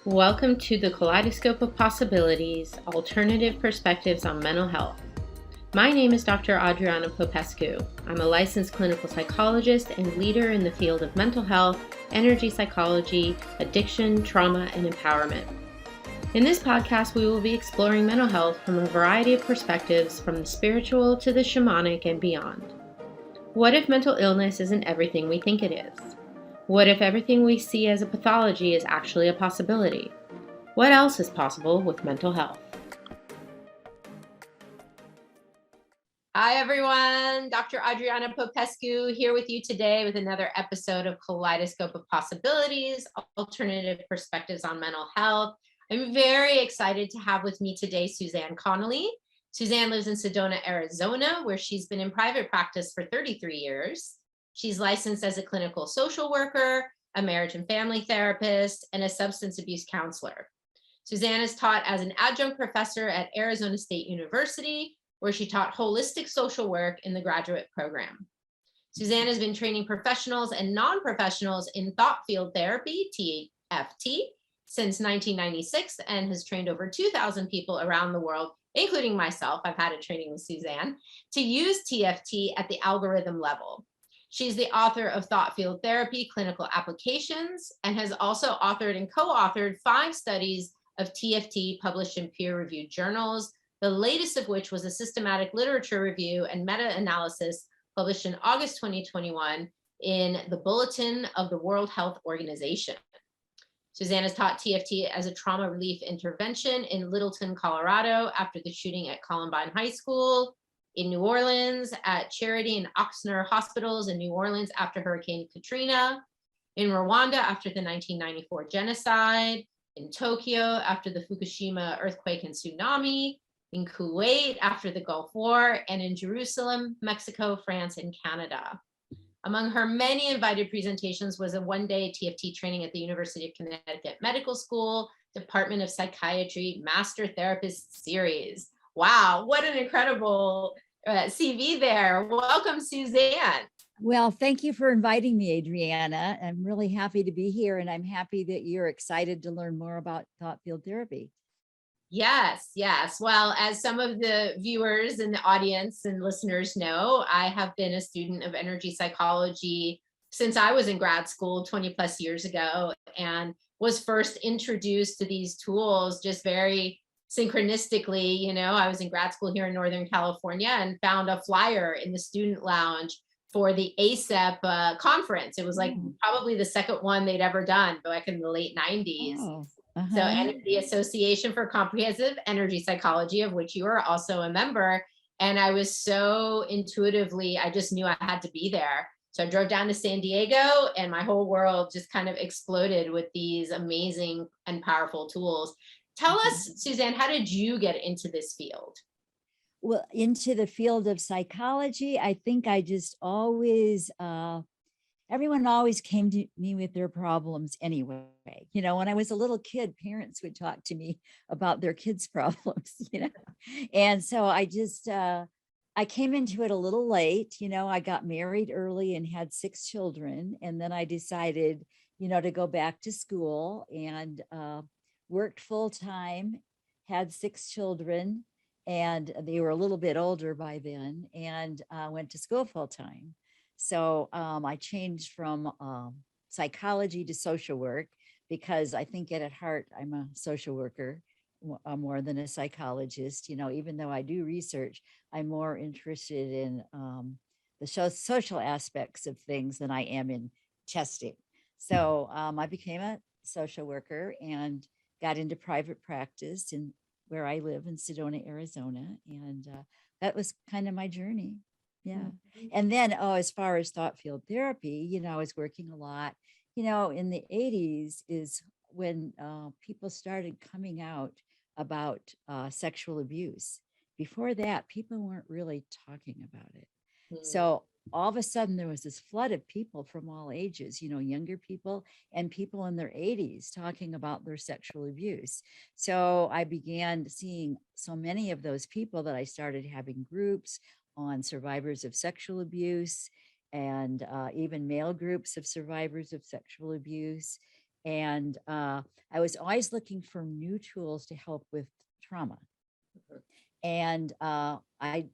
Welcome to the Kaleidoscope of Possibilities, Alternative Perspectives on Mental Health. My name is Dr. Adriana Popescu. I'm a licensed clinical psychologist and leader in the field of mental health, energy psychology, addiction, trauma, and empowerment. In this podcast, we will be exploring mental health from a variety of perspectives, from the spiritual to the shamanic and beyond. What if mental illness isn't everything we think it is? What if everything we see as a pathology is actually a possibility? What else is possible with mental health? Hi, everyone. Dr. Adriana Popescu here with you today with another episode of Kaleidoscope of Possibilities, Alternative Perspectives on Mental Health. I'm very excited to have with me today Suzanne Connolly. Suzanne lives in Sedona, Arizona, where she's been in private practice for 33 years. She's licensed as a clinical social worker, a marriage and family therapist, and a substance abuse counselor. Suzanne is taught as an adjunct professor at Arizona State University, where she taught holistic social work in the graduate program. Suzanne has been training professionals and non-professionals in thought field therapy, TFT, since 1996 and has trained over 2,000 people around the world, including myself. I've had a training with Suzanne, to use TFT at the algorithm level. She's the author of Thought Field Therapy, Clinical Applications, and has also authored and co-authored 5 studies of TFT published in peer-reviewed journals, the latest of which was a systematic literature review and meta-analysis published in August 2021 in the Bulletin of the World Health Organization. Suzanne has taught TFT as a trauma relief intervention in Littleton, Colorado, after the shooting at Columbine High School, in New Orleans at Charity and Ochsner Hospitals in New Orleans after Hurricane Katrina, in Rwanda after the 1994 genocide, in Tokyo after the Fukushima earthquake and tsunami, in Kuwait after the Gulf War, and in Jerusalem, Mexico, France, and Canada. Among her many invited presentations was a one-day TFT training at the University of Connecticut Medical School, Department of Psychiatry, Master Therapist Series. Wow, what an incredible CV there. Welcome, Suzanne. Well, thank you for inviting me, Adriana. I'm really happy to be here, and I'm happy that you're excited to learn more about thought field therapy. Yes, yes. Well, as some of the viewers and the audience and listeners know, I have been a student of energy psychology since I was in grad school 20 plus years ago, and was first introduced to these tools just very synchronistically. I was in grad school here in Northern California and found a flyer in the student lounge for the ASEP conference. It was like probably the second one they'd ever done back in the late 90s. So, and the Association for Comprehensive Energy Psychology, of which you are also a member. And I was so intuitively, I just knew I had to be there. So I drove down to San Diego, and my whole world just kind of exploded with these amazing and powerful tools. Tell us, Suzanne, how did you get into this field? Well, into the field of psychology, I think I just always, everyone always came to me with their problems anyway. When I was a little kid, parents would talk to me about their kids' problems, And so I just, I came into it a little late. I got married early and had 6 children. And then I decided, to go back to school and worked full time, had 6 children, and they were a little bit older by then, and went to school full time. So I changed from psychology to social work because I think at heart, I'm a social worker more than a psychologist. Even though I do research, I'm more interested in the social aspects of things than I am in testing. So I became a social worker and got into private practice in where I live in Sedona, Arizona. And that was kind of my journey. Yeah. And then, as far as thought field therapy, I was working a lot, in the 80s is when people started coming out about sexual abuse. Before that, people weren't really talking about it. So all of a sudden there was this flood of people from all ages, younger people and people in their 80s talking about their sexual abuse. So I began seeing so many of those people that I started having groups on survivors of sexual abuse and even male groups of survivors of sexual abuse. And I was always looking for new tools to help with trauma. And I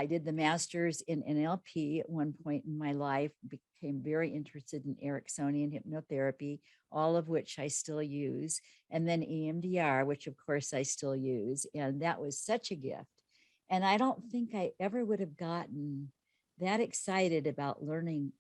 did the master's in NLP at one point in my life, became very interested in Ericksonian hypnotherapy, all of which I still use, and then EMDR, which of course I still use. And that was such a gift. And I don't think I ever would have gotten that excited about learning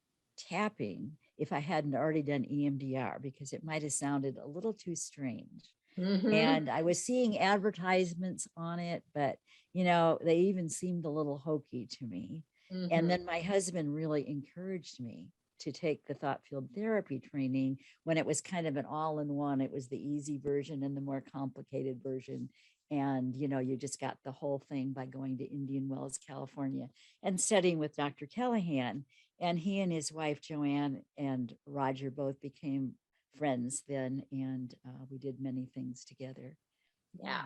tapping if I hadn't already done EMDR, because it might have sounded a little too strange. And I was seeing advertisements on it, but they even seemed a little hokey to me. And then my husband really encouraged me to take the thought field therapy training when it was kind of an all-in-one. It was the easy version and the more complicated version. And, you just got the whole thing by going to Indian Wells, California, and studying with Dr. Callahan. And he and his wife, Joanne, and Roger both became friends then. And we did many things together. Yeah.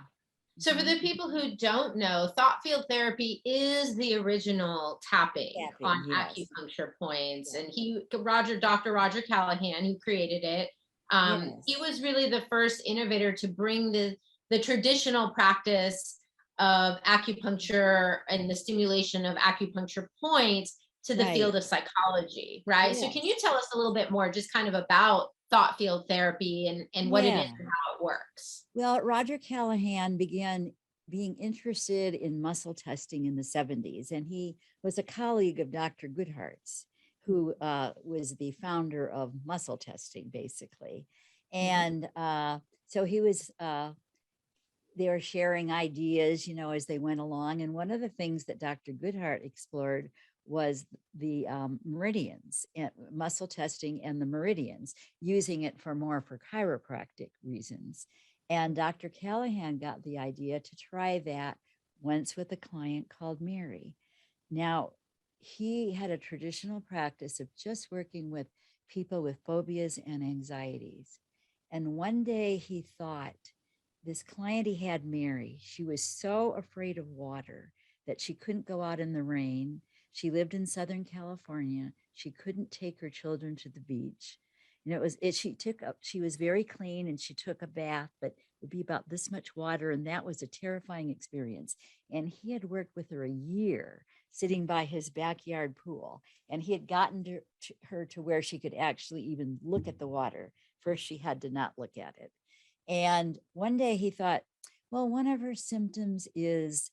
So for the people who don't know, thought field therapy is the original tapping on yes. acupuncture points. And Dr. Roger Callahan, who created it, he was really the first innovator to bring the traditional practice of acupuncture and the stimulation of acupuncture points to the field of psychology, right? So can you tell us a little bit more just kind of about thought field therapy and what it is and how it works? Well, Roger Callahan began being interested in muscle testing in the 70s, and he was a colleague of Dr. Goodhart's, who was the founder of muscle testing, basically. And so he was, they were sharing ideas, as they went along. And one of the things that Dr. Goodhart explored was the meridians, and muscle testing and the meridians, using it for chiropractic reasons. And Dr. Callahan got the idea to try that once with a client called Mary. Now, he had a traditional practice of just working with people with phobias and anxieties. And one day he thought, this client he had, Mary, she was so afraid of water that she couldn't go out in the rain. She lived in Southern California. She couldn't take her children to the beach. She was very clean and she took a bath, but it would be about this much water. And that was a terrifying experience. And he had worked with her a year sitting by his backyard pool. And he had gotten her to where she could actually even look at the water. First, she had to not look at it. And one day he thought, well, one of her symptoms is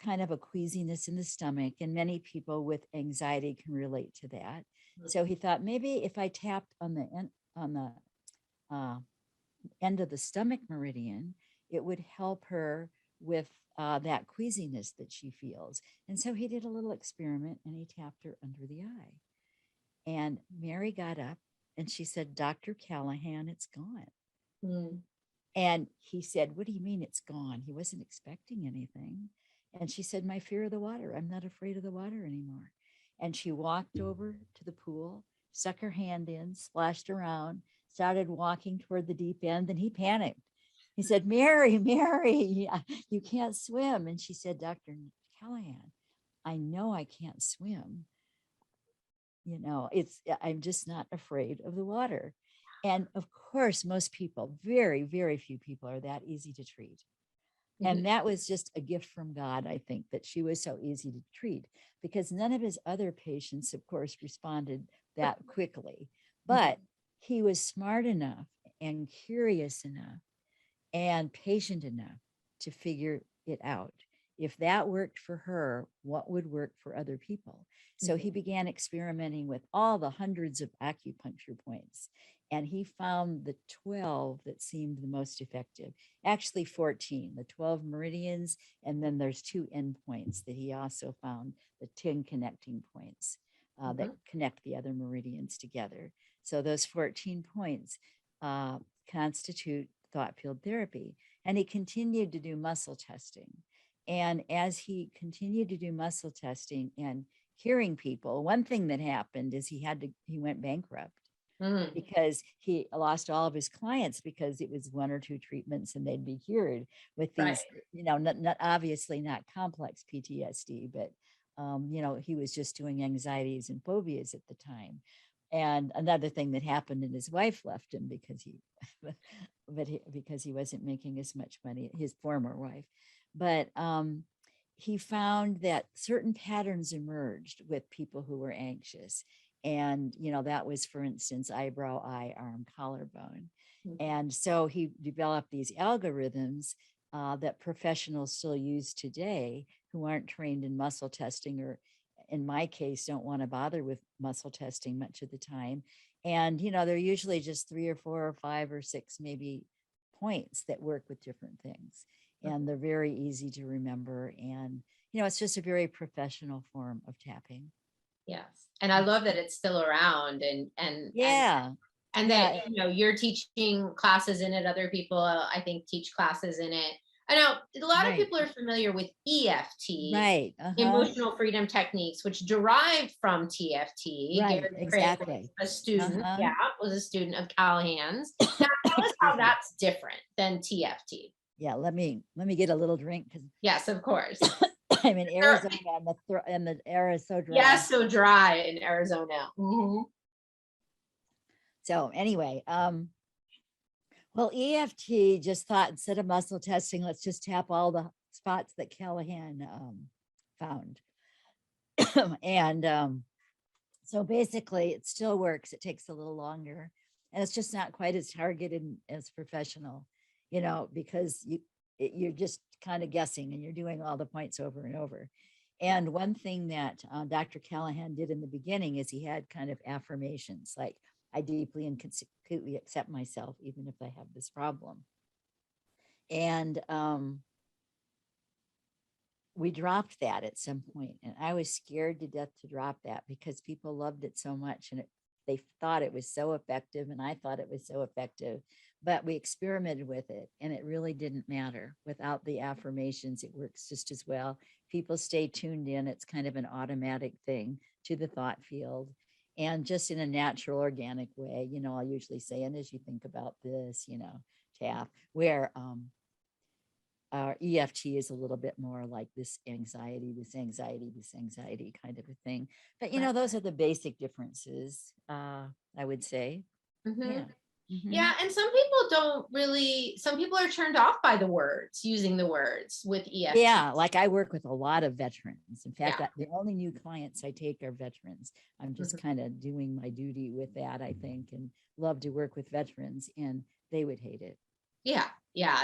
kind of a queasiness in the stomach, and many people with anxiety can relate to that. So he thought, maybe if I tapped on the end of the stomach meridian, it would help her with that queasiness that she feels. And so he did a little experiment and he tapped her under the eye. And Mary got up and she said, Dr. Callahan, it's gone. And he said, what do you mean it's gone? He wasn't expecting anything. And she said, my fear of the water. I'm not afraid of the water anymore. And she walked over to the pool, stuck her hand in, splashed around, started walking toward the deep end. And he panicked. He said, Mary, you can't swim. And she said, Dr. Callahan, I know I can't swim. I'm just not afraid of the water. And of course, most people, very, very few people are that easy to treat. And that was just a gift from God, I think, that she was so easy to treat, because none of his other patients, of course, responded that quickly. But he was smart enough and curious enough and patient enough to figure it out. If that worked for her, what would work for other people? So he began experimenting with all the hundreds of acupuncture points. And he found the 12 that seemed the most effective. Actually 14, the 12 meridians. And then there's 2 endpoints that he also found, the 10 connecting points that connect the other meridians together. So those 14 points constitute thought field therapy. And he continued to do muscle testing. And as he continued to do muscle testing and hearing people, one thing that happened is he went bankrupt. Because he lost all of his clients because it was 1 or 2 treatments and they'd be cured with these, not obviously not complex PTSD, but, he was just doing anxieties and phobias at the time. And another thing that happened, and his wife left him because because he wasn't making as much money, his former wife. But he found that certain patterns emerged with people who were anxious. And, that was, for instance, eyebrow, eye, arm, collarbone. And so he developed these algorithms that professionals still use today who aren't trained in muscle testing, or in my case, don't want to bother with muscle testing much of the time. And, they're usually just 3 or 4 or 5 or 6, maybe, points that work with different things. And they're very easy to remember. And, it's just a very professional form of tapping. Yes. And I love that it's still around, and Yeah. and that, you're teaching classes in it. Other people, I think, teach classes in it. I know a lot of Right. people are familiar with EFT, Right. emotional freedom techniques, which derived from TFT. Right. Gary Craig Exactly. was a student, was a student of Callahan's. Now, tell us how that's different than TFT. Yeah, let me get a little drink, because Yes, of course. I'm in Arizona, and the air is so dry. Yes, so dry in Arizona. So anyway, well, EFT just thought, instead of muscle testing, let's just tap all the spots that Callahan found. And so basically it still works. It takes a little longer, and it's just not quite as targeted and as professional, because you're just kind of guessing, and you're doing all the points over and over. And one thing that Dr. Callahan did in the beginning is he had kind of affirmations like, I deeply and completely accept myself, even if I have this problem. And we dropped that at some point, and I was scared to death to drop that, because people loved it so much, and they thought it was so effective, and I thought it was so effective. But we experimented with it, and it really didn't matter. Without the affirmations, it works just as well. People stay tuned in. It's kind of an automatic thing to the thought field, and just in a natural, organic way. I'll usually say, and as you think about this, tap, where our EFT is a little bit more like this anxiety kind of a thing. But, those are the basic differences, I would say. Yeah. Yeah, and some people are turned off by using the words with EFT. Yeah, like I work with a lot of veterans. In fact, the only new clients I take are veterans. I'm just kind of doing my duty with that, I think, and love to work with veterans, and they would hate it. Yeah,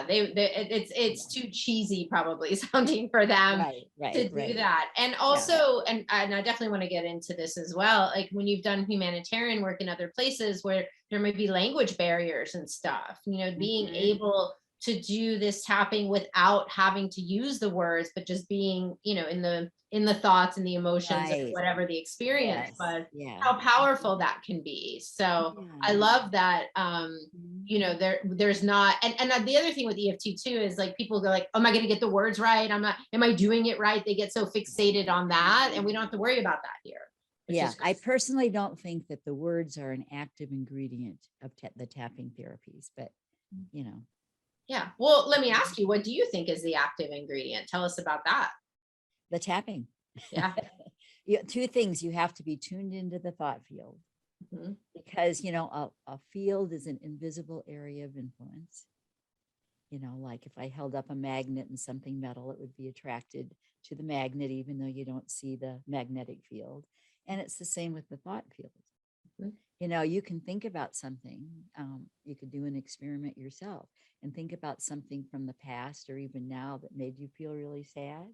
it's too cheesy probably sounding for them to do that. And also, and I definitely want to get into this as well, like when you've done humanitarian work in other places where there might be language barriers and stuff, being able to do this tapping without having to use the words, but just being, in the thoughts and the emotions of whatever the experience was, how powerful that can be. So I love that, there's not, and the other thing with EFT too is like people go like, am I going to get the words right? Am I doing it right? They get so fixated on that, and we don't have to worry about that here. Yeah, I personally don't think that the words are an active ingredient of the tapping therapies, but Yeah. Well, let me ask you, what do you think is the active ingredient? Tell us about that. The tapping. Yeah. Two things: you have to be tuned into the thought field, because a field is an invisible area of influence. Like if I held up a magnet and something metal, it would be attracted to the magnet, even though you don't see the magnetic field. And it's the same with the thought field. You can think about something. You could do an experiment yourself and think about something from the past or even now that made you feel really sad.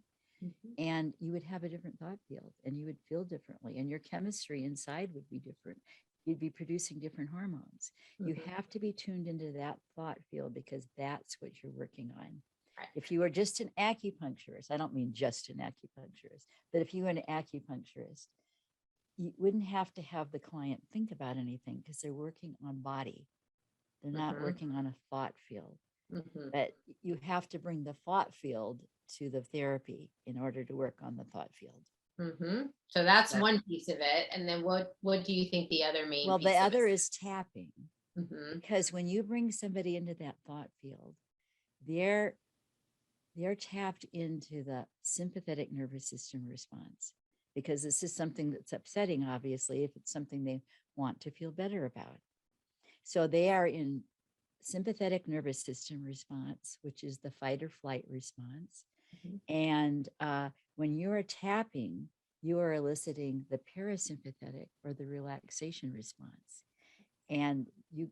And you would have a different thought field, and you would feel differently, and your chemistry inside would be different. You'd be producing different hormones. You have to be tuned into that thought field, because that's what you're working on. Right. If you were just an acupuncturist, I don't mean just an acupuncturist, but if you were an acupuncturist, you wouldn't have to have the client think about anything, because they're working on body. They're not working on a thought field. But you have to bring the thought field to the therapy in order to work on the thought field. So that's one piece of it. And then what do you think the other main piece the other is tapping. Because when you bring somebody into that thought field, they're tapped into the sympathetic nervous system response, because this is something that's upsetting, obviously. If it's something they want to feel better about. So they are in sympathetic nervous system response, which is the fight or flight response. And when you are tapping, you are eliciting the parasympathetic or the relaxation response. And you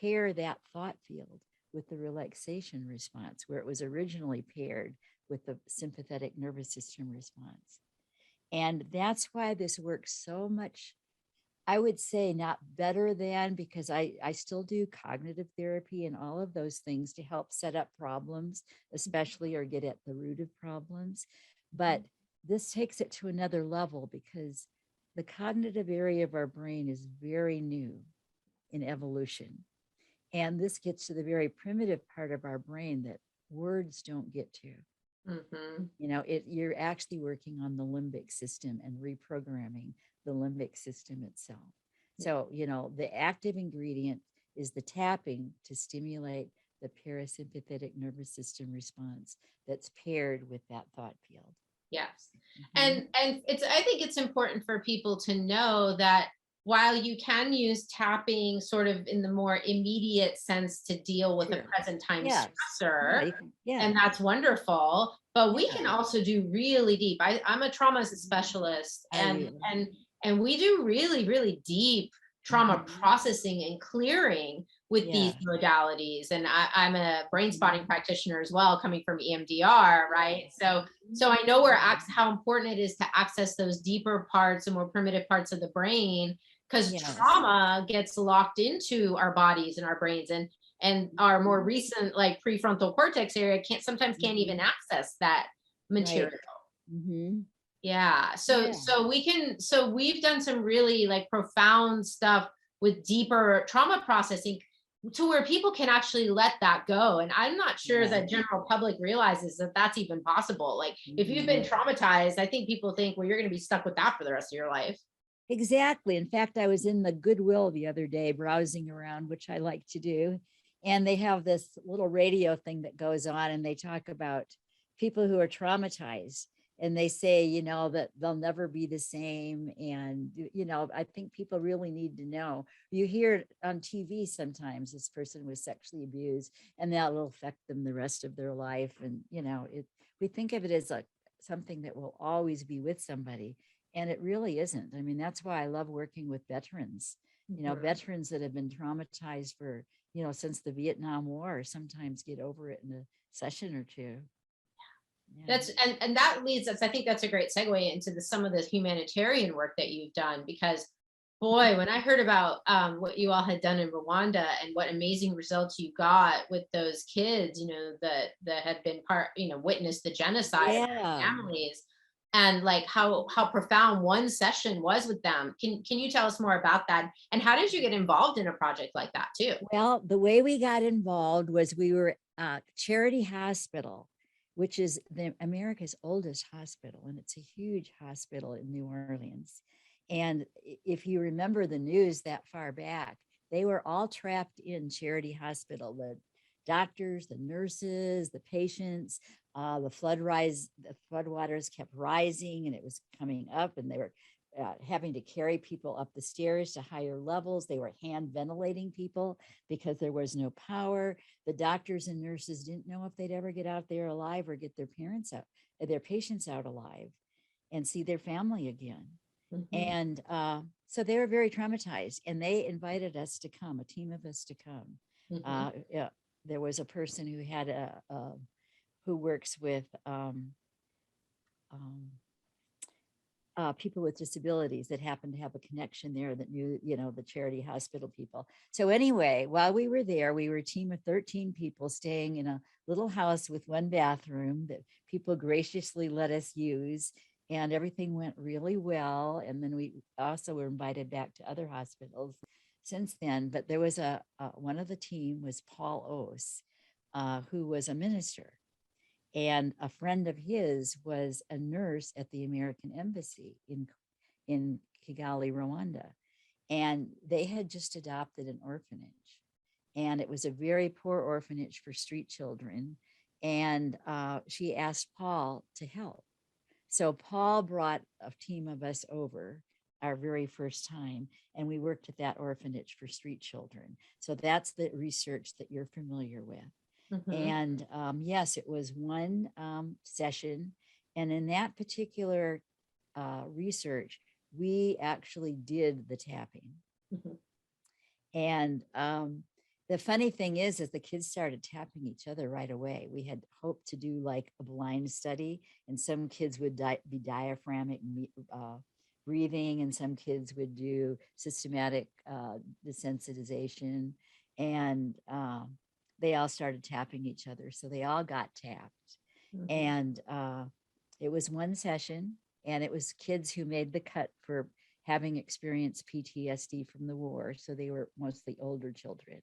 pair that thought field with the relaxation response, where it was originally paired with the sympathetic nervous system response. And that's why this works so much. I would say not better than, because I still do cognitive therapy and all of those things to help set up problems, especially, or get at the root of problems. But this takes it to another level, because the cognitive area of our brain is very new in evolution. And this gets to the very primitive part of our brain that words don't get to. You know, you're actually working on the limbic system and reprogramming the limbic system itself. So, you know, the active ingredient is the tapping to stimulate the parasympathetic nervous system response that's paired with that thought field. Yes. And I think it's important for people to know that while you can use tapping sort of in the more immediate sense to deal with a present time stressor, and that's wonderful, but we can also do really deep. I'm a trauma specialist, and we do really, really deep trauma processing and clearing with these modalities. And I'm a brain spotting practitioner as well, coming from EMDR, right? So I know how important it is to access those deeper parts and more primitive parts of the brain, because trauma gets locked into our bodies and our brains, and our more recent, like, prefrontal cortex area sometimes can't even access that material. Yeah. So we've done some really, like, profound stuff with deeper trauma processing, to where people can actually let that go. And I'm not sure that general public realizes that that's even possible. Like, if you've been traumatized, I think people think, well, you're going to be stuck with that for the rest of your life. Exactly. In fact, I was in the Goodwill the other day browsing around, which I like to do. And they have this little radio thing that goes on, and they talk about people who are traumatized. And they say, you know, that they'll never be the same. And, you know, I think people really need to know. You hear it on TV sometimes, this person was sexually abused, and that will affect them the rest of their life. And, you know, we think of it as something that will always be with somebody. And it really isn't. I mean, that's why I love working with veterans, you know, veterans that have been traumatized for, you know, since the Vietnam War, sometimes get over it in a session or two. That's and that leads us, I think that's a great segue into some of the humanitarian work that you've done, because boy, when I heard about what you all had done in Rwanda and what amazing results you got with those kids, you know, that had been witnessed the genocide of their families, and like how profound one session was with them. Can you tell us more about that? And how did you get involved in a project like that too? Well, the way we got involved was we were Charity Hospital, which is America's oldest hospital, and it's a huge hospital in New Orleans. And if you remember the news that far back, they were all trapped in Charity Hospital, the doctors, the nurses, the patients. The floodwaters kept rising, and it was coming up, and they were having to carry people up the stairs to higher levels. They were hand ventilating people because there was no power. The doctors and nurses didn't know if they'd ever get out there alive or get their patients out alive and see their family again. And so they were very traumatized, and they invited us to come, a team of us to come. There was a person who had who works with people with disabilities that happened to have a connection there that knew, you know, the Charity Hospital people. So anyway, while we were there, we were a team of 13 people staying in a little house with one bathroom that people graciously let us use, and everything went really well. And then we also were invited back to other hospitals since then. But there was one of the team was Paul Ose, who was a minister. And a friend of his was a nurse at the American Embassy in Kigali, Rwanda. And they had just adopted an orphanage. And it was a very poor orphanage for street children. And she asked Paul to help. So Paul brought a team of us over our very first time. And we worked at that orphanage for street children. So that's the research that you're familiar with. Mhm. And yes, it was one session. And in that particular research, we actually did the tapping. Mhm. And the funny thing is the kids started tapping each other right away. We had hoped to do like a blind study, and some kids would be diaphragmatic breathing, and some kids would do systematic desensitization. And they all started tapping each other. So they all got tapped. Mhm. And it was one session, and it was kids who made the cut for having experienced PTSD from the war. So they were mostly older children.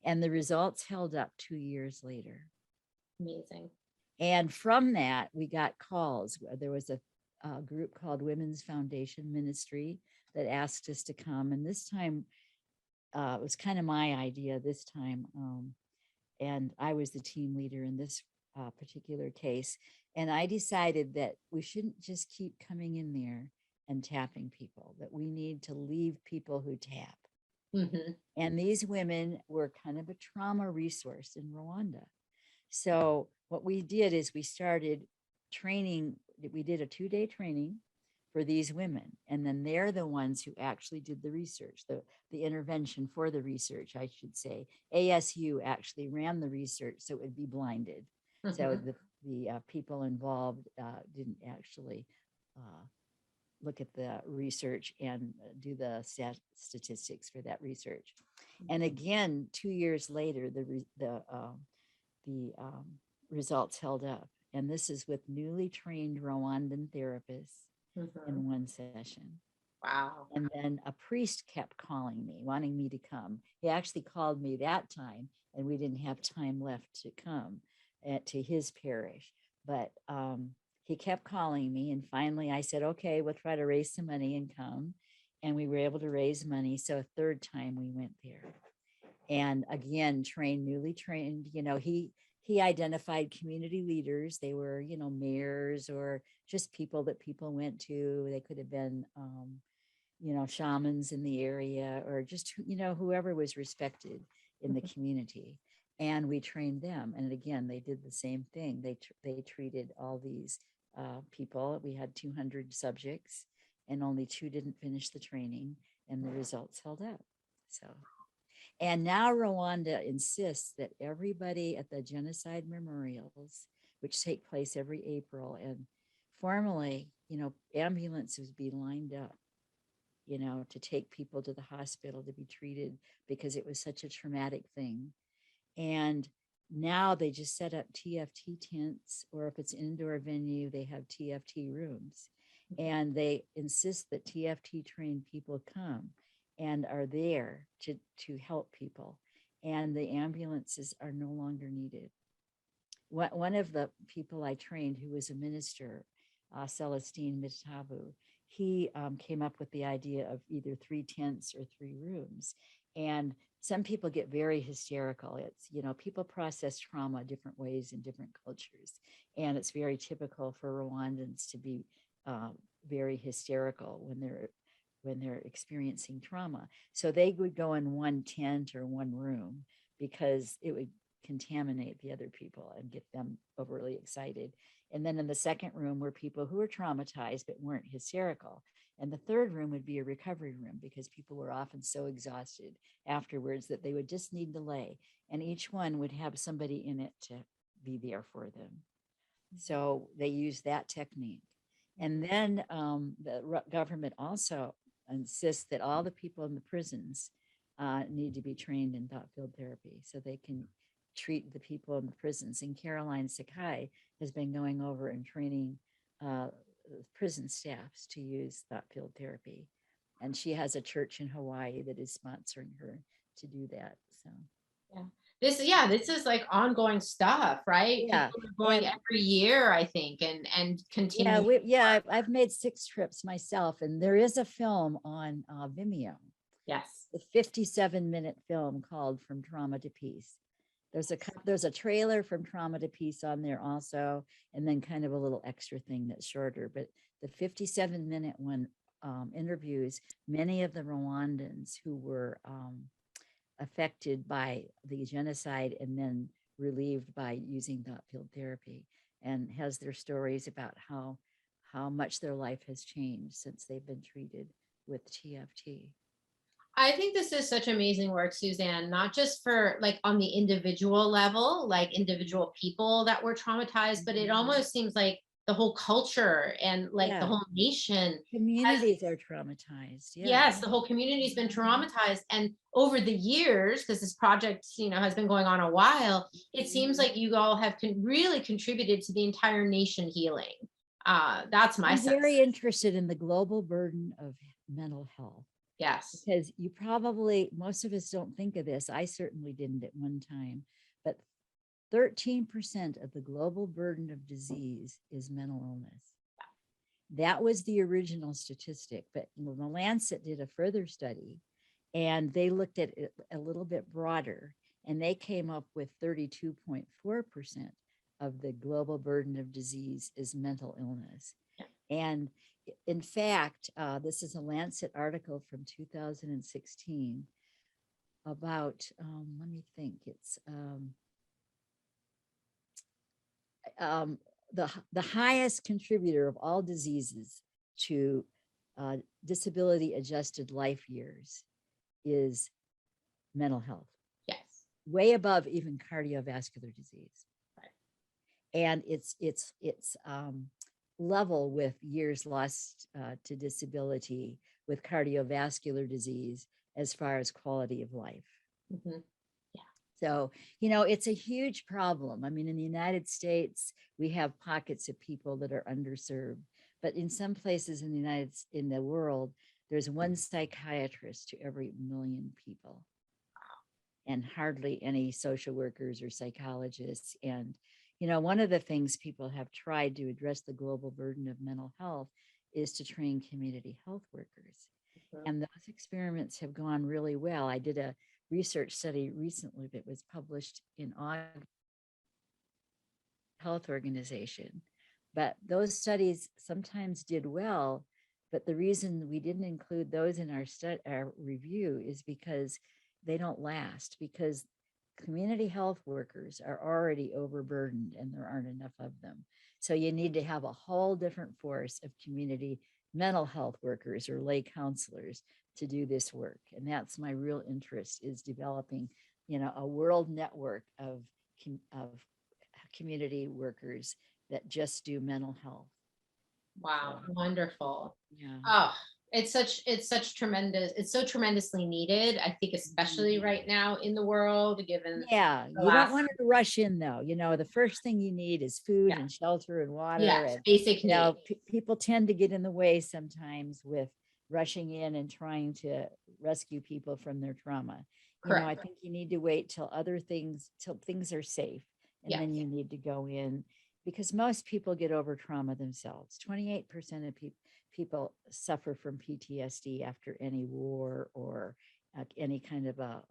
And the results held up 2 years later. Amazing. And from that, we got calls. There was a group called Women's Foundation Ministry that asked us to come. And this time, it was kind of my idea this time. And I was the team leader in this particular case. And I decided that we shouldn't just keep coming in there and tapping people, that we need to leave people who tap. Mhm. And these women were kind of a trauma resource in Rwanda. So what we did is we started training. We did a 2-day training for these women. And then they're the ones who actually did the research, the intervention for the research, I should say. ASU actually ran the research, so it would be blinded. So Mhm. the people involved didn't actually look at the research and do the statistics for that research. And again, 2 years later, the results held up. And this is with newly trained Rwandan therapists Mhm. in one session. Wow. And then a priest kept calling me, wanting me to come. He actually called me that time, and we didn't have time left to come to his parish. But he kept calling me, and finally I said, okay, we'll try to raise some money and come. And we were able to raise money. So a third time we went there. And again, newly trained, he identified community leaders. They were, mayors or just people that people went to. They could have been shamans in the area, or just, whoever was respected in the community. And we trained them. And again, they did the same thing. They treated all these people. We had 200 subjects, and only 2 didn't finish the training, and the results held up. So, and now Rwanda insists that everybody at the genocide memorials, which take place every April, and formally, ambulances be lined up, to take people to the hospital to be treated, because it was such a traumatic thing. And now they just set up TFT tents, or if it's indoor venue, they have TFT rooms. And they insist that TFT trained people come and are there to help people. And the ambulances are no longer needed. One of the people I trained, who was a minister, Celestine Mitabu, he came up with the idea of either 3 tents or 3 rooms. And some people get very hysterical. It's, people process trauma different ways in different cultures. And it's very typical for Rwandans to be very hysterical when they're experiencing trauma. So they would go in 1 tent or 1 room, because it would contaminate the other people and get them overly excited. And then in the second room were people who were traumatized but weren't hysterical. And the third room would be a recovery room, because people were often so exhausted afterwards that they would just need to lay. And each one would have somebody in it to be there for them. So they used that technique. And then the government also insists that all the people in the prisons need to be trained in thought field therapy, so they can treat the people in the prisons. And Caroline Sakai has been going over and training prison staffs to use thought field therapy. And she has a church in Hawaii that is sponsoring her to do that. So This is like ongoing stuff, right? yeah. People are going And every year, I think, and continue. I've made 6 trips myself, and there is a film on Vimeo, Yes. the 57-minute film called From Trauma to Peace. There's a trailer from Trauma to Peace on there also, and then kind of a little extra thing that's shorter. But the 57-minute one interviews many of the Rwandans who were affected by the genocide and then relieved by using dot field therapy, and has their stories about how much their life has changed since they've been treated with TFT. I think this is such amazing work, Suzanne, not just for like on the individual level, like individual people that were traumatized, but it almost seems like the whole culture and like the whole nation Communities are traumatized. yes, the whole community's been traumatized. And over the years, because this project, has been going on a while, it seems like you all have really contributed to the entire nation healing. That's my sense. I'm very interested in the global burden of mental health. Yes. Because most of us don't think of this. I certainly didn't at one time, but 13% of the global burden of disease is mental illness. That was the original statistic, but the Lancet did a further study and they looked at it a little bit broader, and they came up with 32.4% of the global burden of disease is mental illness. And in fact, this is a Lancet article from 2016 about, let me think, it's the highest contributor of all diseases to disability adjusted life years is mental health. Yes. Way above even cardiovascular disease. Right. And it's level with years lost to disability with cardiovascular disease as far as quality of life. Mm-hmm. So, it's a huge problem. I mean, in the United States, we have pockets of people that are underserved, but in some places in the world, there's one psychiatrist to every million people, and hardly any social workers or psychologists. And, one of the things people have tried to address the global burden of mental health is to train community health workers. Mm-hmm. And those experiments have gone really well. I did a research study recently that was published in August Health Organization, but those studies sometimes did well. But the reason we didn't include those in our review is because they don't last, because community health workers are already overburdened and there aren't enough of them. So you need to have a whole different force of community mental health workers or lay counselors to do this work. And that's my real interest, is developing, a world network of community workers that just do mental health. Wow. So, wonderful. Yeah. Oh, it's so tremendously needed. I think, especially right now in the world, given you don't want to rush in though. The first thing you need is food and shelter and water. Yes, and basic needs. People tend to get in the way sometimes with rushing in and trying to rescue people from their trauma. Correct. I think you need to wait till things are safe, and then you need to go in, because most people get over trauma themselves. 28% of people suffer from PTSD after any war or any kind of a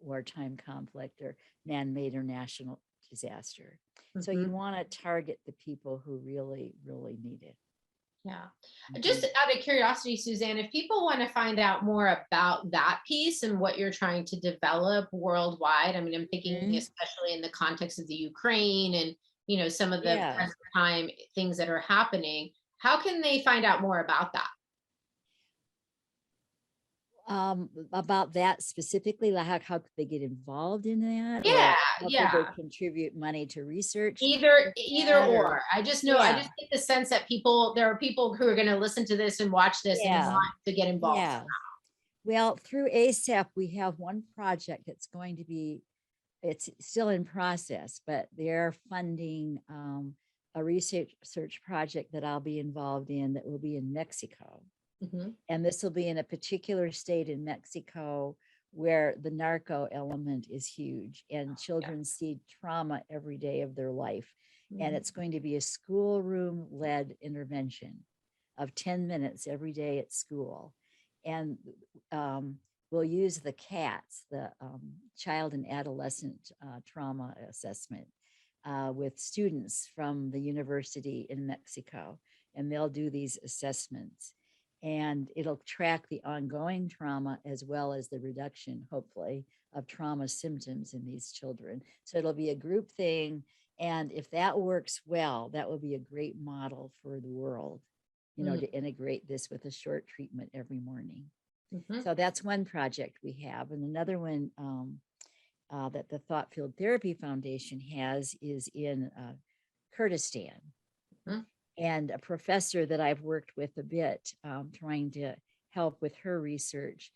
wartime conflict or man-made or national disaster. Mm-hmm. So you want to target the people who really, really need it. Yeah. Mm-hmm. Just out of curiosity, Suzanne, if people want to find out more about that piece and what you're trying to develop worldwide, I mean, I'm thinking especially in the context of the Ukraine and, some of the present time things that are happening, how can they find out more about that? About that specifically, like how could they get involved in that? Yeah, or how could they contribute money to research? Either or. I just know, I just get the sense that there are people who are going to listen to this and watch this and want to get involved. Yeah. Well, through ASAP, we have one project that's going to be, it's still in process, but they're funding a research project that I'll be involved in that will be in Mexico. Mm-hmm. And this will be in a particular state in Mexico where the narco element is huge and children see trauma every day of their life. Mm-hmm. And it's going to be a schoolroom led intervention of 10 minutes every day at school. And we'll use the CATS, the Child and Adolescent Trauma Assessment, with students from the university in Mexico. And they'll do these assessments. and it'll track the ongoing trauma as well as the reduction, hopefully, of trauma symptoms in these children. So it'll be a group thing. And if that works well, that will be a great model for the world, to integrate this with a short treatment every morning. So that's one project we have. And another one that the Thought Field Therapy Foundation has is in Kurdistan. And a professor that I've worked with a bit, trying to help with her research,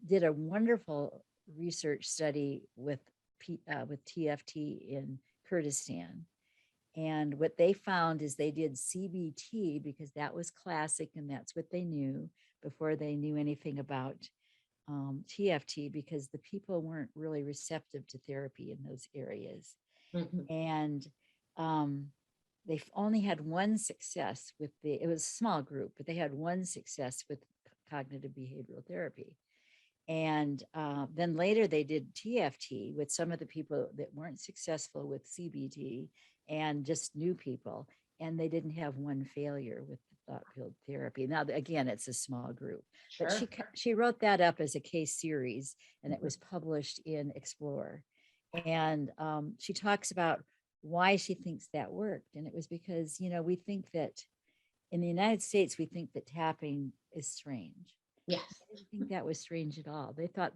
did a wonderful research study with TFT in Kurdistan. And what they found is they did CBT because that was classic and that's what they knew before they knew anything about TFT, because the people weren't really receptive to therapy in those areas. And they've only had one success with it was a small group, but they had one success with cognitive behavioral therapy. And then later they did TFT with some of the people that weren't successful with CBT and just new people. And they didn't have one failure with the thought field therapy. Now, again, it's a small group, but she wrote that up as a case series and it was published in Explore. And she talks about why she thinks that worked. And it was because, we think that in the United States, we think that tapping is strange. Yes. I didn't think that was strange at all. They thought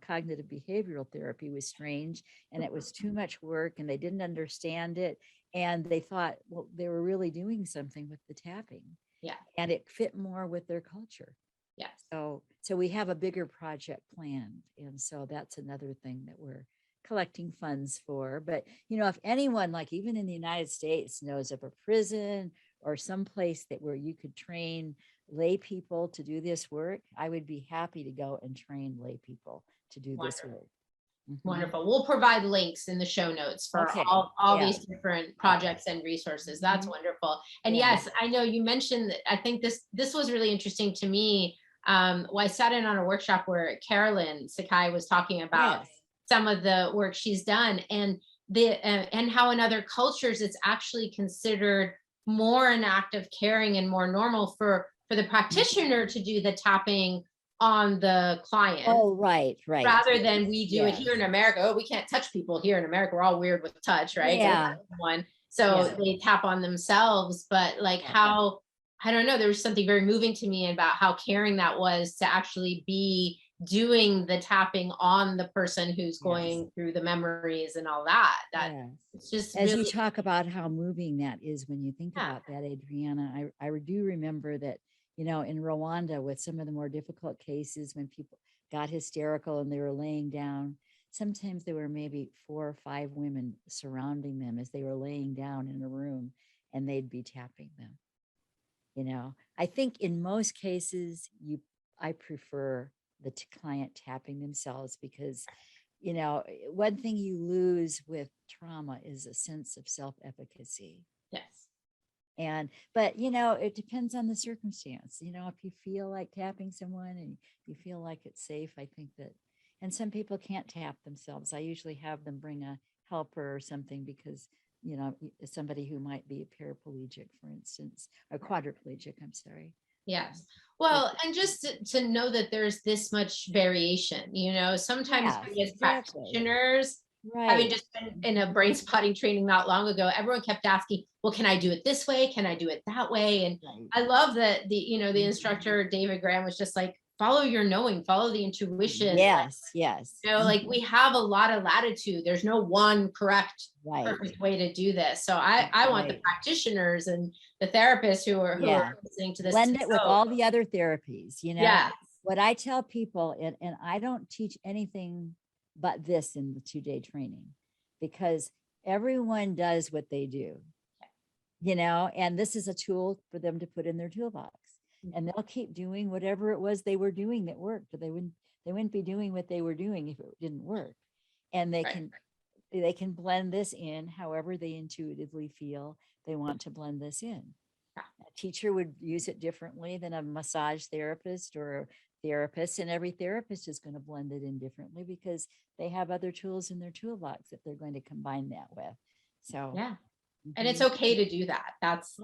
cognitive behavioral therapy was strange and it was too much work and they didn't understand it. And they thought, well, they were really doing something with the tapping. Yeah. And it fit more with their culture. Yes. So we have a bigger project planned. And so that's another thing that we're collecting funds for. But, if anyone, like even in the United States, knows of a prison or someplace where you could train lay people to do this work, I would be happy to go and train lay people to do this work. Wonderful. We'll provide links in the show notes for all these different projects and resources. That's wonderful. And yes, I know you mentioned that. I think this was really interesting to me. Well, I sat in on a workshop where Carolyn Sakai was talking about some of the work she's done and and how in other cultures it's actually considered more an act of caring and more normal for the practitioner to do the tapping on the client. Oh, right. Rather than we do it here in America. Oh, we can't touch people here in America. We're all weird with touch, right? Yeah. So they tap on themselves, but like how, I don't know, there was something very moving to me about how caring that was to actually be doing the tapping on the person who's going through the memories and all that. It's just as you talk about how moving that is when you think about that, Adriana, I do remember that, in Rwanda with some of the more difficult cases when people got hysterical and they were laying down, sometimes there were maybe 4 or 5 women surrounding them as they were laying down in a room and they'd be tapping them. I think in most cases, I prefer the client tapping themselves because, one thing you lose with trauma is a sense of self-efficacy. Yes. But it depends on the circumstance. If you feel like tapping someone and you feel like it's safe, I think that, and some people can't tap themselves. I usually have them bring a helper or something because, somebody who might be a paraplegic, for instance, or quadriplegic, I'm sorry. Yes. Well, and just to know that there's this much variation, sometimes we as practitioners, having just been in a brain spotting training not long ago, everyone kept asking, well, can I do it this way? Can I do it that way? And I love that the instructor, David Graham, was just like, follow your knowing, follow the intuition. Yes. Like we have a lot of latitude. There's no one perfect way to do this. So I want the practitioners and the therapists who are listening to this. Blend it with all the other therapies, What I tell people, and I don't teach anything but this in the 2-day training, because everyone does what they do, and this is a tool for them to put in their toolbox. And they'll keep doing whatever it was they were doing that worked, but they wouldn't be doing what they were doing if it didn't work. And they can blend this in however they intuitively feel they want to blend this in. A teacher would use it differently than a massage therapist or a therapist, and every therapist is going to blend it in differently because they have other tools in their toolbox that they're going to combine that with. So and it's okay to do that. That's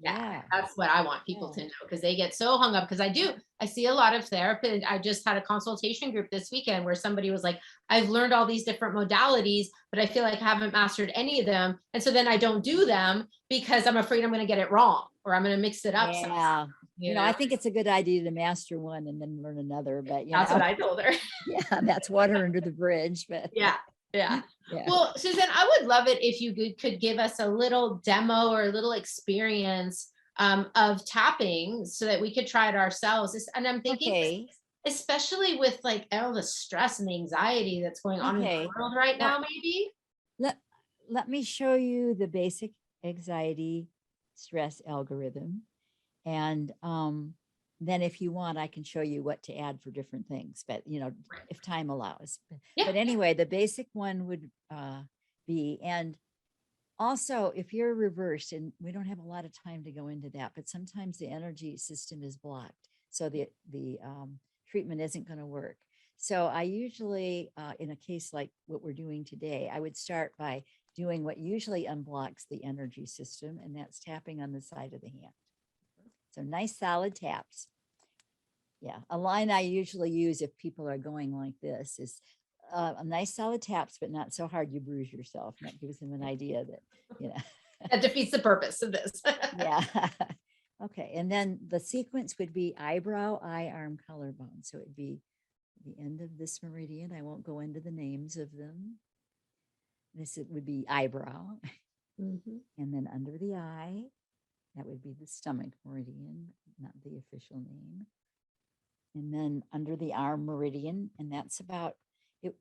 Yeah. That's what I want people to know, because they get so hung up. Because I see a lot of therapists. I just had a consultation group this weekend where somebody was like, I've learned all these different modalities, but I feel like I haven't mastered any of them. And so then I don't do them because I'm afraid I'm going to get it wrong, or I'm going to mix it up somehow. Yeah. You know, I think it's a good idea to master one and then learn another, but that's what I told her. Yeah, that's water under the bridge, but yeah. Well, Suzanne, I would love it if you could give us a little demo or a little experience of tapping so that we could try it ourselves. And I'm thinking, especially with like all the stress and the anxiety that's going on in the world right now, maybe. Let me show you the basic anxiety stress algorithm. And then if you want, I can show you what to add for different things, but if time allows. But anyway, the basic one would be, and also if you're reversed, and we don't have a lot of time to go into that, but sometimes the energy system is blocked. So the treatment isn't going to work. So I usually, in a case like what we're doing today, I would start by doing what usually unblocks the energy system, and that's tapping on the side of the hand. So nice solid taps. Yeah, a line I usually use if people are going like this is a nice solid taps, but not so hard you bruise yourself. And that gives them an idea that, that defeats the purpose of this. Yeah. Okay, and then the sequence would be eyebrow, eye, arm, collarbone. So it'd be the end of this meridian. I won't go into the names of them. It would be eyebrow. And then under the eye, that would be the stomach meridian, not the official name. And then under the arm meridian, and that's about,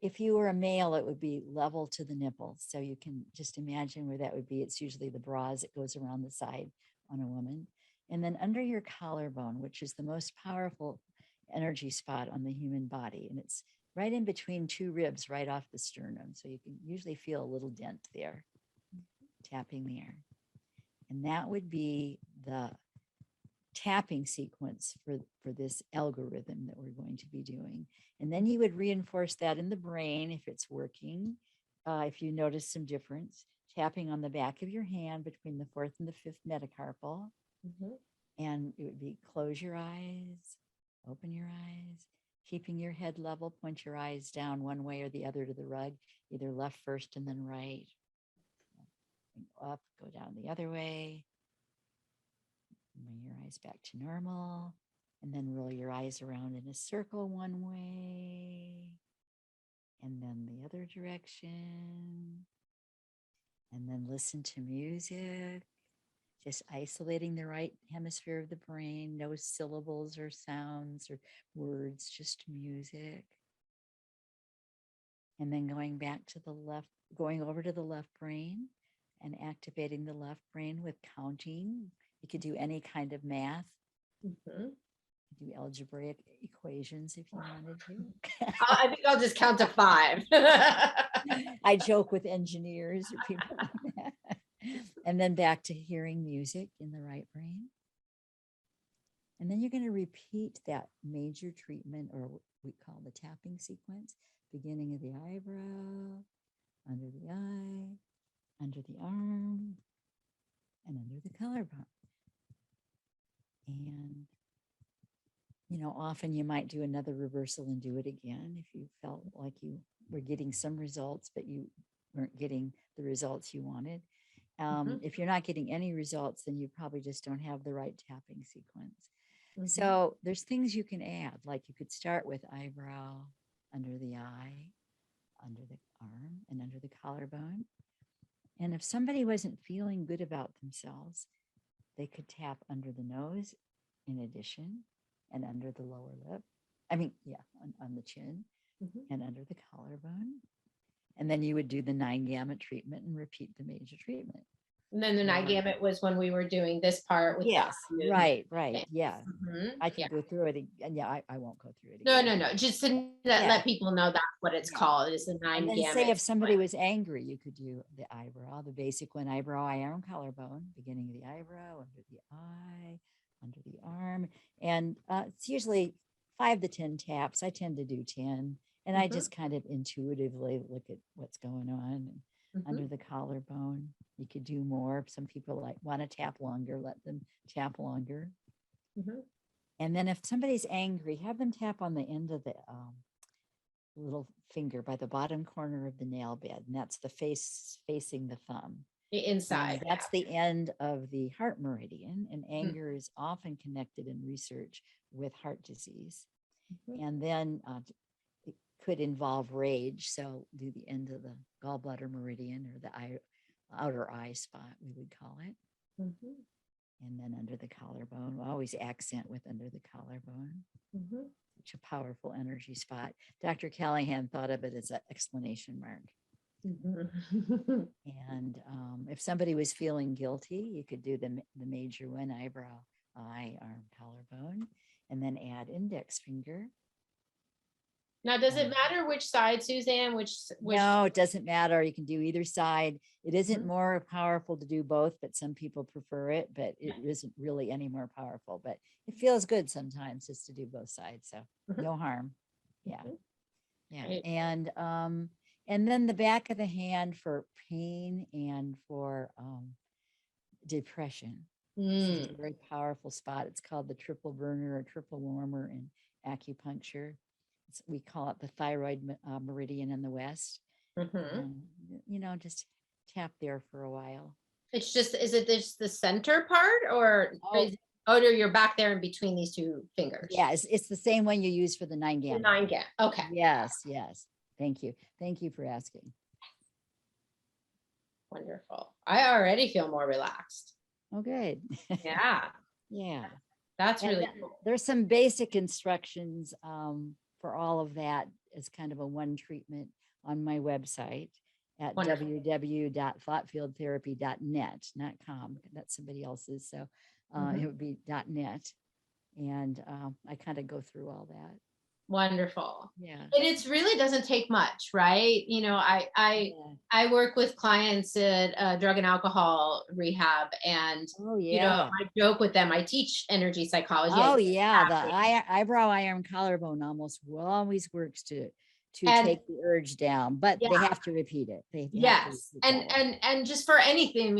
if you were a male, it would be level to the nipple. So you can just imagine where that would be. It's usually the bras that goes around the side on a woman. And then under your collarbone, which is the most powerful energy spot on the human body. And it's right in between two ribs, right off the sternum. So you can usually feel a little dent there, tapping there. And that would be the tapping sequence for this algorithm that we're going to be doing. And then you would reinforce that in the brain if it's working. If you notice some difference, tapping on the back of your hand between the fourth and the fifth metacarpal. And it would be close your eyes, open your eyes, keeping your head level, point your eyes down one way or the other to the rug, either left first and then right. Up, go down the other way. Bring your eyes back to normal, and then roll your eyes around in a circle one way, and then the other direction. And then listen to music, just isolating the right hemisphere of the brain, no syllables or sounds or words, just music. And then going back to the left, going over to the left brain and activating the left brain with counting. You could do any kind of math. Do algebraic equations if you wanted to. I think I'll just count to 5. I joke with engineers or people like that. And then back to hearing music in the right brain. And then you're going to repeat that major treatment, or what we call the tapping sequence, beginning of the eyebrow, under the eye, under the arm, and under the collarbone. And, often you might do another reversal and do it again if you felt like you were getting some results, but you weren't getting the results you wanted. If you're not getting any results, then you probably just don't have the right tapping sequence. So there's things you can add, like you could start with eyebrow, under the eye, under the arm, and under the collarbone. And if somebody wasn't feeling good about themselves, they could tap under the nose in addition, and under the lower lip. On the chin, and under the collarbone. And then you would do the 9 gamut treatment and repeat the major treatment. And then the 9 gamut was when we were doing this part with yes, this. right. Yeah. I can go through it. And I won't go through it again. No. Just to let people know that's what it's called. It's the 9 gamut. Say if somebody was angry, you could do the eyebrow, the basic one, eyebrow, eye, arm, collarbone, beginning of the eyebrow, under the eye, under the arm. And it's usually 5 to 10 taps. I tend to do 10. And I just kind of intuitively look at what's going on under the collarbone. You could do more. Some people like want to tap longer, let them tap longer. Mhm. And then if somebody's angry, have them tap on the end of the little finger by the bottom corner of the nail bed. And that's the face facing the thumb. The And inside. that's the end of the heart meridian. And Mhm. anger is often connected in research with heart disease. Mhm. And then it could involve rage. So do the end of the gallbladder meridian, or the outer eye spot, we would call it. Mhm. And then under the collarbone, we always accent with under the collarbone. Mhm. Such a powerful energy spot. Dr. Callahan thought of it as an exclamation mark. Mhm. And if somebody was feeling guilty, you could do the major one: eyebrow, eye, arm, collarbone, and then add index finger. Now, does it matter which side, Suzanne? Which? No, it doesn't matter. You can do either side. It isn't Mhm. more powerful to do both, but some people prefer it, but it isn't really any more powerful, but it feels good sometimes just to do both sides. So Mhm. no harm. Yeah. Mhm. Yeah. Right. And then the back of the hand for pain and for depression. This is a very powerful spot. It's called the triple burner or triple warmer in acupuncture. We call it the thyroid meridian in the West. Mhm. And, just tap there for a while. It's just, is it just the center part, or Oh, you're back there in between these two fingers? yeah, it's the same one you use for the 9 The gamma. 9 gamma. Okay. Yes, yes. Thank you. Thank you for asking. Wonderful. I already feel more relaxed. Oh, good. Yeah. Yeah. That's And really cool. there's some basic instructions for all of that as kind of a one treatment on my website at Wonderful. www.thoughtfieldtherapy.net, not com. That's somebody else's. So it would be .net. And I kind of go through all that. Wonderful. Yeah. And it's really doesn't take much, right? I work with clients at drug and alcohol rehab, and oh yeah, I joke with them. I teach energy psychology. oh yeah, the eyebrow, iron, collarbone always works to take the urge down, but they have to repeat it. Yes. And just for anything,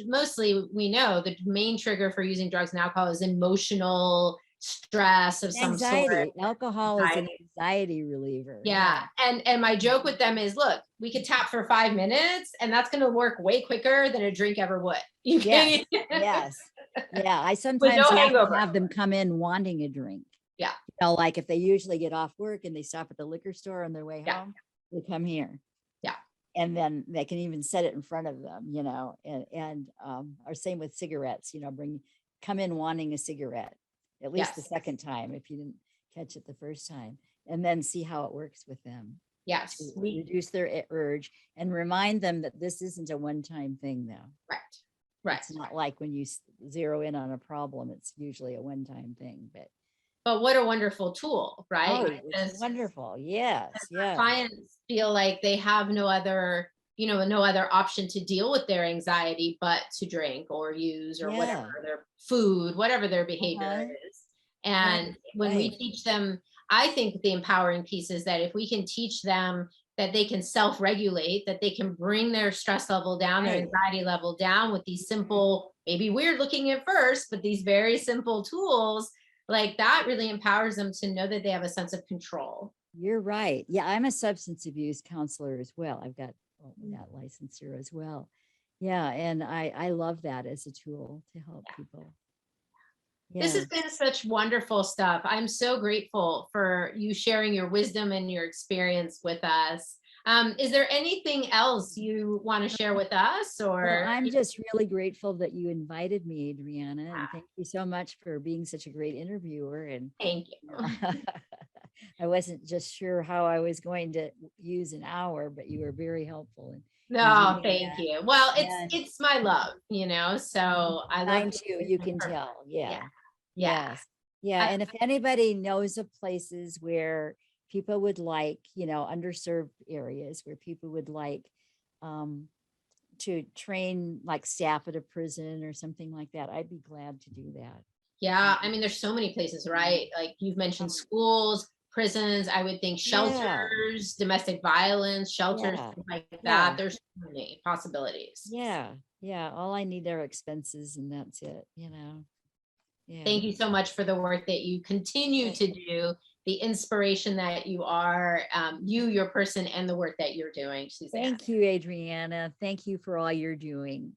mostly we know the main trigger for using drugs and alcohol is emotional stress of some sort. Anxiety. Alcohol is an anxiety reliever. Yeah. And my joke with them is, look, we could tap for 5 minutes and that's going to work way quicker than a drink ever would. Yes. Yes. Yeah. I sometimes have to have them come in wanting a drink. Yeah. Like if they usually get off work and they stop at the liquor store on their way home, they come here. Yeah. And then they can even set it in front of them, or same with cigarettes, come in wanting a cigarette, at least the second time, if you didn't catch it the first time, and then see how it works with them. Yes. To reduce their urge and remind them that this isn't a one-time thing though. Right. Right. It's not like when you zero in on a problem, it's usually a one-time thing, but what a wonderful tool, right? Oh, it's wonderful. Yes. Yeah. Clients feel like they have no other option to deal with their anxiety but to drink or use or whatever their food, whatever their behavior is. And when we teach them, I think the empowering piece is that if we can teach them that they can self-regulate, that they can bring their stress level down, their anxiety level down with these simple, maybe weird looking at first, but these very simple tools, like that really empowers them to know that they have a sense of control. You're right. Yeah, I'm a substance abuse counselor as well. I've got that licensure as well. Yeah, and I love that as a tool to help people. Yeah. This has been such wonderful stuff. I'm so grateful for you sharing your wisdom and your experience with us. Is there anything else you want to share with us? Or well, I'm just really grateful that you invited me, Adriana, and thank you so much for being such a great interviewer. And thank you. I wasn't just sure how I was going to use an hour, but you were very helpful. No, thank you. Well, it's my love, so I love mine too. You can tell. Yeah. Yes. Yeah. And if anybody knows of places where people would like, underserved areas where people would like to train like staff at a prison or something like that, I'd be glad to do that. Yeah. I mean, there's so many places, right? Like you've mentioned schools, prisons, I would think shelters, domestic violence, shelters, things like that. There's so many possibilities. Yeah. All I need are expenses and that's it, Yeah. Thank you so much for the work that you continue to do, the inspiration that you are, your person, and the work that you're doing, Suzanne. Thank you, Adriana. Thank you for all you're doing.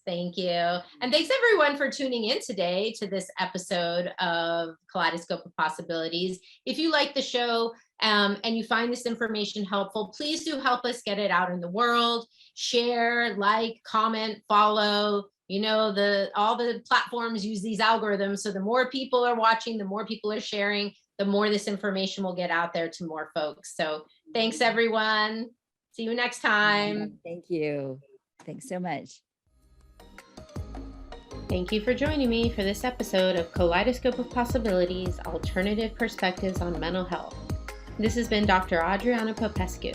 Thank you. And thanks everyone for tuning in today to this episode of Kaleidoscope of Possibilities. If you like the show and you find this information helpful, please do help us get it out in the world. Share, like, comment, follow. All the platforms use these algorithms. So the more people are watching, the more people are sharing, the more this information will get out there to more folks. So thanks everyone. See you next time. Thank you. Thanks so much. Thank you for joining me for this episode of Kaleidoscope of Possibilities, Alternative Perspectives on Mental Health. This has been Dr. Adriana Popescu.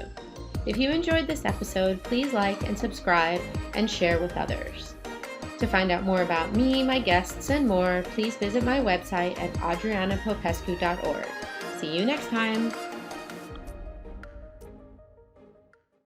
If you enjoyed this episode, please like and subscribe and share with others. To find out more about me, my guests, and more, please visit my website at adrianapopescu.org. See you next time.